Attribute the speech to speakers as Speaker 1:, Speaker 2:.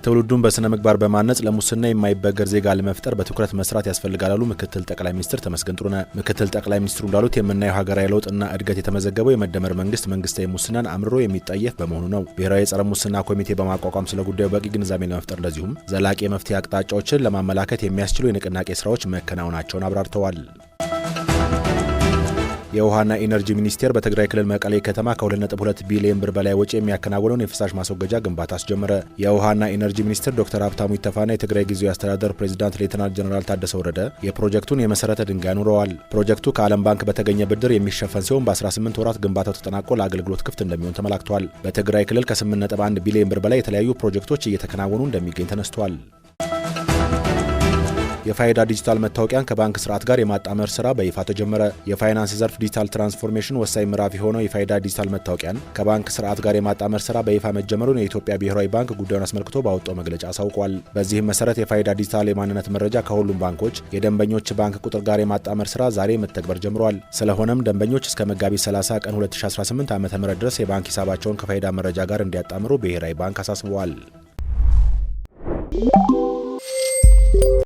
Speaker 1: ትውልዱን በስነ ምግባር በማነጽ ለሙስና የማይበገር ዜጋ ለመፍጠር በትኩረት መስራት ያስፈልጋል አሉ ምክትል ጠቅላይ ሚኒስትር ተመስገን ጥሩነህ። ምክትል ጠቅላይ ሚኒስትሩ እንዳሉት የምናየው ሀገራዊ ለውጥና እድገት የተመዘገበው የመደመር መንግስት መንግስታዊ ሙስናን አምርሮ የሚጠየፍ በመሆኑ ነው። ብሔራዊ የጸረ ሙስና ኮሚቴ በማቋቋም ስለ ጉዳዩ በቂ ግንዛቤ ለመፍጠር እንደዚሁም ዘላቂ የመፍትሄ አቅጣጫዎችን ለማመላከት የሚያስችሉ የንቅናቄ ስራዎች መከናወናቸውን አብራርተዋል። የውሃና ኢነርጂ ሚኒስቴር በትግራይ ክልል መቀሌ ከተማ ከ2.2 ቢሊዮን ብር በላይ ወጪ የሚያከናውነውን የፍሳሽ ማስወገጃ ግንባታ አስጀመረ። የውሃና ኢነርጂ ሚኒስትር ዶክተር ሀብታሙ ኢተፋና የትግራይ ጊዜያዊ አስተዳደር ፕሬዝዳንት ሌተናንት ጀነራል ታደሰ ወረደ የፕሮጀክቱን የመሰረተ ድንጋይ አኑረዋል። ፕሮጀክቱ ከዓለም ባንክ በተገኘ ብድር የሚሸፈን ሲሆን በ18 ወራት ግንባታው ተጠናቆ ለአገልግሎት ክፍት እንደሚሆን ተመላክቷል። በትግራይ ክልል ከ8.1 ቢሊዮን ብር በላይ የተለያዩ ፕሮጀክቶች እየተከናወኑ እንደሚገኝ ተነስቷል። የፋይዳ ዲጂታል መታወቂያን ከባንክ ስርዓት ጋር የማጣመር ስራ በይፋ ተጀመረ። የፋይናንስ ዘርፍ ዲጂታል ትራንስፎርሜሽን ወሳኝ ምዕራፍ የሆነው የፋይዳ ዲጂታል መታወቂያን ከባንክ ስርዓት ጋር የማጣመር ስራ በይፋ መጀመሩን የኢትዮጵያ ብሔራዊ ባንክ ጉዳዩን አስመልክቶ ባወጣው መግለጫ አሳውቋል። በዚህም መሰረት የፋይዳ ዲጂታል የማንነት መረጃ ከሁሉም ባንኮች የደንበኞች ባንክ ቁጥር ጋር የማጣመር ስራ ዛሬ መተግበር ጀምሯል። ስለሆነም ደንበኞች እስከ መጋቢት 30 ቀን 2018 ዓ.ም ድረስ የባንክ ሂሳባቸውን ከፋይዳ መረጃ ጋር እንዲያጣምሩ ብሔራዊ ባንክ አሳስበዋል።